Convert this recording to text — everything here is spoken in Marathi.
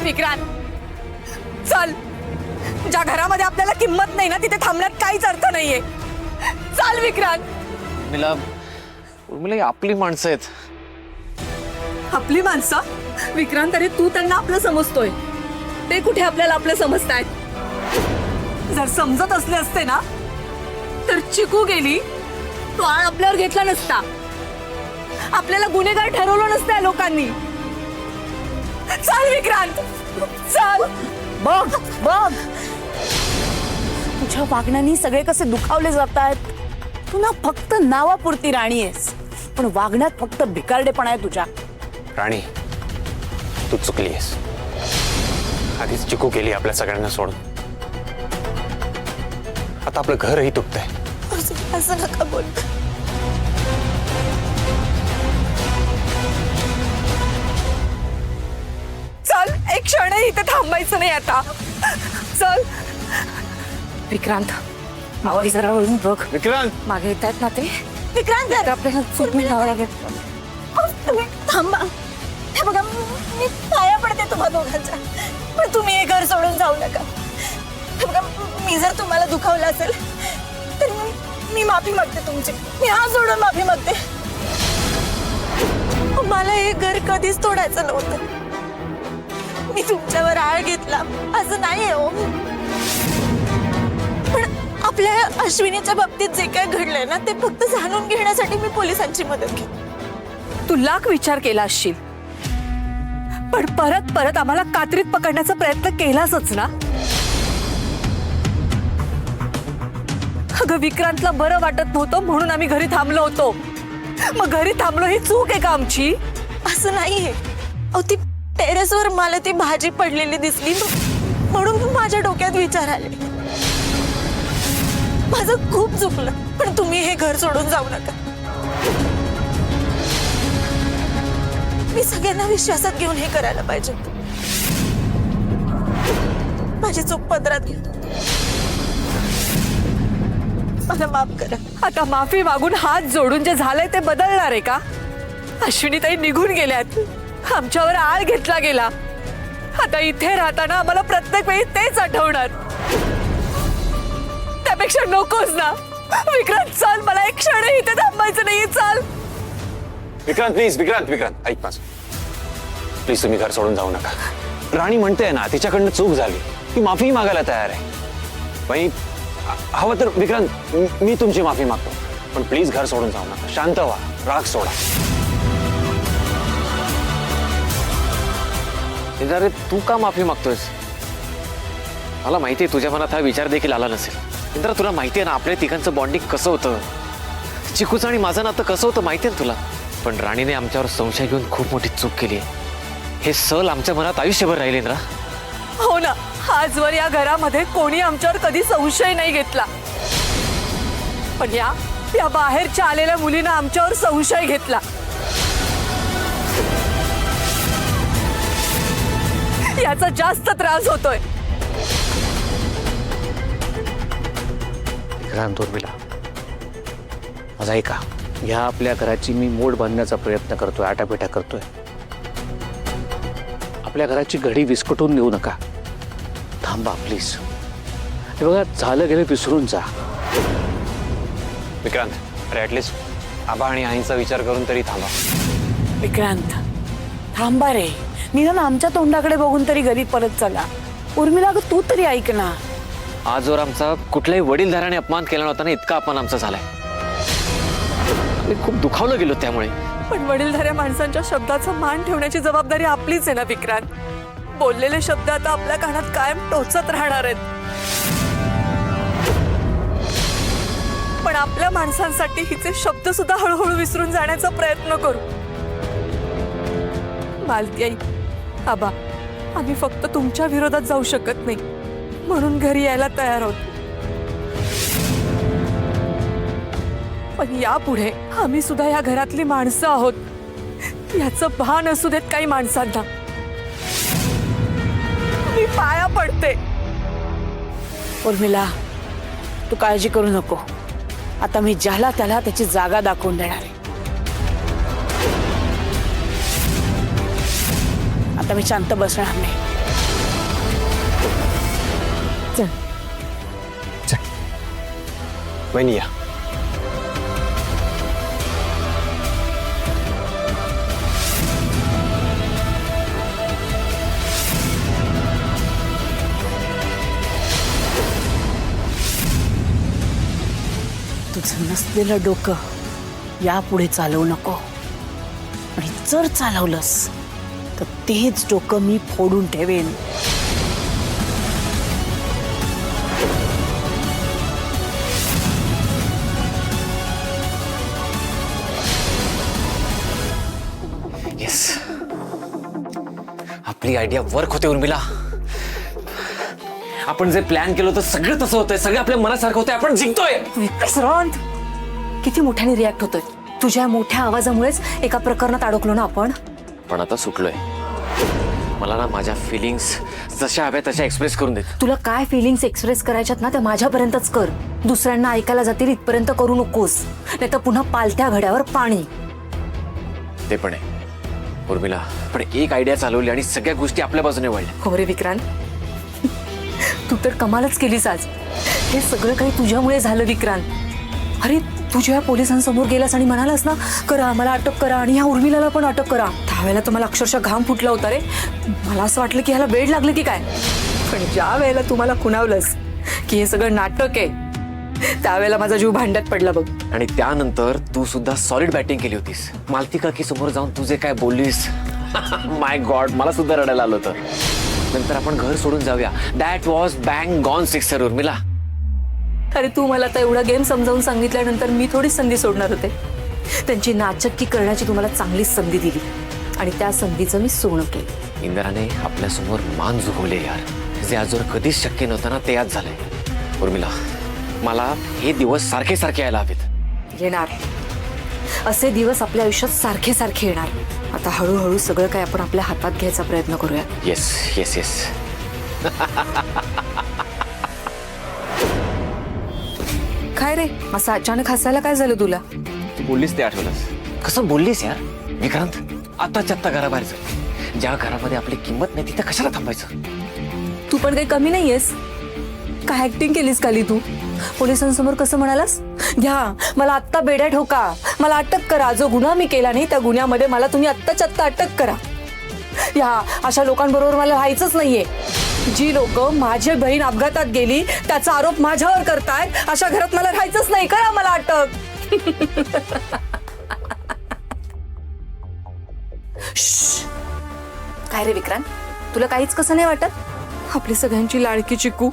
विक्रांत, चल. ज्या घरामध्ये आपल्याला किंमत नाही ना तिथे थांबण्यात काहीच अर्थ नाहीये. चल विक्रांत. उर्मिला आपली माणसं आहेत. आपली माणसं? विक्रांत, अरे तू त्यांना आपलं समजतोय, ते कुठे आपल्याला आपलं समजतायत? जर समजत असले असते ना तर चिकू गेली तो आळ आपल्यावर घेतला नसता, आपल्याला गुन्हेगार ठरवलं नसतं या लोकांनी. चल विक्रांत, चल. बघ बघ, तुझ्या वागण्याने सगळे कसे दुखावले जात आहेत. तू ना फक्त नावापुरती राणी आहेस, पण वागण्यात फक्त भिकारडेपणा आहे तुझ्या. राणी, तू चुकली आहेस. आधीच चिकू केली आपल्या सगळ्यांना सोडून. आता आपलं घरही तुटतंय. असं नका बोल. चल, एक क्षणही इथे थांबायचं नाही आता. चल विक्रांत, मावळी जरा वळून बघ. विक्रांत, मागे येत आहेत ना ते. विक्रांत, आपल्याला चूक मिळावं लागेल. तुम्ही थांबा. हे बघा, मी पाया पडते तुम्हा दोघांच्या, पण तुम्ही हे घर सोडून जाऊ नका. हे बघा, मी जर तुम्हाला दुखावलं असेल तर मी माफी मागते तुमची. मी हात जोडून माफी मागते. मला हे घर कधीच तोडायचं नव्हतं. मी तुमच्यावर आळ घेतला असं नाहीये हो. पण आपल्या अश्विनीच्या बाबतीत जे काय घडलंय ना ते फक्त जाणून घेण्यासाठी मी पोलिसांची मदत घेतली. तू लाख विचार केला असशील, पण परत परत आम्हाला कात्रीत पकडण्याचा प्रयत्न केलाच ना. अगं, विक्रांतला बरं वाटत नव्हतं म्हणून आम्ही घरी थांबलो होतो. मग घरी थांबलो ही चूक आहे का आमची? असं नाहीये. अहो, ती टेरेसवर मला ती भाजी पडलेली दिसली म्हणून माझ्या डोक्यात विचार आले. माझं खूप चुकलं, पण तुम्ही हे घर सोडून जाऊ नका. मी सगळ्यांना विश्वासात घेऊन हे करायला पाहिजे. माझी चूक पदरात घे. मला माफ करा. आता माफी मागून हात जोडून जे झालंय ते बदलणार आहे का? अश्विनीताई निघून गेल्यात, आमच्यावर आळ घेतला गेला. आता इथे राहताना आम्हाला प्रत्येक वेळी तेच आठवणार. त्यापेक्षा नकोच ना. विक्रांत, चल, मला एक क्षण इथे थांबायचं नाहीये. चल विक्रांत प्लीज. विक्रांत ऐक माझं प्लीज, तुम्ही घर सोडून जाऊ नका. राणी म्हणते ना, तिच्याकडनं चूक झाली, ती माफी मागायला तयार आहे. बाई, हवं तर विक्रांत मी तुमची माफी मागतो, पण प्लीज घर सोडून जाऊ नका. शांत व्हा, राग सोडा. अरे तू का माफी मागतोयस? मला माहिती आहे तुझ्या मनात हा विचार देखील आला नसेल. इंद्रा, तुला माहिती आहे ना आपल्या तिघांचं बॉन्डिंग कसं होतं. चिकूचं आणि माझं नातं कसं होतं माहिती आहे ना तुला. पण राणीने आमच्यावर संशय घेऊन खूप मोठी चूक केली आहे. हे सल आमच्या मनात आयुष्यभर राहिले. इंद्रा, हो ना, आजवर या घरामध्ये कोणी आमच्यावर कधी संशय नाही घेतला, पण या बाहेरच्या आलेल्या मुलीनं आमच्यावर संशय घेतला. याचा जास्त त्रास होतोय. विक्रांत, उर्मिला, माझा ऐका. ह्या आपल्या घराची मी मोड बांधण्याचा प्रयत्न करतोय, आटापिटा करतोय. आपल्या घराची घडी विस्कटून देऊ नका. थांबा प्लीज. हे बघा, झालं गेलं विसरून जा. विक्रांत, अरे ऍटलिस्ट आबा आणि आईंचा विचार करून तरी थांबा. विक्रांत, थांबा रे. निदान आमच्या तोंडाकडे बघून तरी घरी परत चला. उर्मिला, तू तरी ऐक ना. आजवर आमचा कुठल्याही वडीलधाराने अपमान केला नव्हता ना, इतका अपमान आमचा झालाय. मी खूप दुखावलं गेलो त्यामुळे. पण वडीलधाऱ्या माणसांच्या शब्दाचा मान ठेवण्याची जबाबदारी आपलीच आहे ना विक्रांत. बोललेले शब्द आता आपल्या कानात कायम टोचत राहणार आहेत. पण आपल्या माणसांसाठी हिचे शब्द सुद्धा हळूहळू विसरून जाण्याचा प्रयत्न करू. मालती आई, आबा, आम्ही फक्त तुमच्या विरोधात जाऊ शकत नाही म्हणून घरी यायला तयार आहोत. पण यापुढे आम्ही सुद्धा या घरातली माणसं आहोत याचं भान असू देत काही माणसांना. मी पाया पडते. उर्मिला, तू काळजी करू नको. आता मी ज्याला त्याला त्याची जागा दाखवून देणार आहे. आता मी शांत बसणार नाही. वहिनी या. तुझं नसलेलं डोकं यापुढे चालवू नको. आणि जर चालवलंस तर तेच डोकं मी फोडून ठेवेन. येस, आपली आयडिया वर्क होते उर्मिला. आपण जे प्लॅन केलं होतं सगळं तसं होतंय, सगळं आपल्या मनासारखं होतंय, आपण जिंकतोय. विक्रांत किती मोठ्याने रिॲक्ट होतोय. तुझ्या मोठ्या आवाजामुळेच एका प्रकरणात अडकलो ना आपण. पण आता सुटलोय. मला ना माझ्या फिलिंग्स जशा हव्या तशा एक्सप्रेस करून देत. तुला काय फिलिंग्स एक्सप्रेस करायच्यात ना त्या माझ्यापर्यंतच कर. दुसऱ्यांना ऐकायला जातील इथपर्यंत करू नकोस, नाही तर पुन्हा पालत्या घड्यावर पाणी. ते पण आहे उर्मिला, पण एक आयडिया चालवली आणि सगळ्या गोष्टी आपल्या बाजूने वळल्या. हो रे विक्रांत, तू तर कमालच केलीस आज. हे सगळं काही तुझ्यामुळे झालं विक्रांत. अरे तू जेव्हा पोलिसांसमोर गेलास आणि म्हणालास ना करा मला अटक करा आणि ह्या उर्मिलाला पण अटक करा, त्यावेळेला तर मला अक्षरशः घाम फुटला होता रे. मला असं वाटलं की ह्याला वेड लागलं की काय. पण ज्या वेळेला तुम्हाला खुणावलंस की हे सगळं नाटक आहे, त्यावेळेला माझा जीव भांड्यात पडला बघ. आणि त्यानंतर तू सुद्धा सॉलिड बॅटिंग केली होतीस. मालती काकी समोर जाऊन तू जे काय बोललीस, माय गॉड, मला सुद्धा रडायला आलं होतं. नंतर आपण घर सोडून जाऊया. That was bang gone sixer Urmila. अरे तू मला आता एवढा गेम समजावून सांगितल्यानंतर मी थोडीच संधी सोडणार होते. त्यांची नाचक्की करण्याची तुम्हाला चांगलीच संधी दिली आणि त्या संधीचं मी सोनं केलं. इंदिराने आपल्यासमोर मान झुकवले यार. जे आजवर कधीच शक्य नव्हतं ना ते आज झालंय. उर्मिला, मला हे दिवस सारखे सारखे यायला हवेत. येणार असे दिवस आपल्या आयुष्यात सारखे सारखे येणार. आता हळूहळू सगळं काय आपण आपल्या हातात घ्यायचा प्रयत्न करूया. Yes yes yes. काय रे असं अचानक हसायला काय झालं तुला? तू बोललीस ते आठवलंस. कसं बोललीस यार विक्रांत. आताच्या आत्ता घराबाहेर चल. ज्या घरामध्ये आपली किंमत नाही तिथे कशाला थांबायचं. तू पण काही कमी नाहीयेस. काय ऍक्टिंग केलीस काली तू? पोलिसांसमोर कसं म्हणालास, घ्या मला आत्ता बेड्या ठोका, मला अटक करा. जो गुन्हा मी केला नाही त्या गुन्ह्यामध्ये मला तुम्ही आत्ताच्या आत्ता अटक करा. या अशा लोकांबरोबर मला राहायचंच नाहीये. जी लोक माझी बहीण अपघातात गेली त्याचा आरोप माझ्यावर करतायत, अशा घरात मला राहायचंच नाही. करा मला अटक. काय रे विक्रांत, तुला काहीच कसं नाही वाटत? आपली सगळ्यांची लाडकी चिकू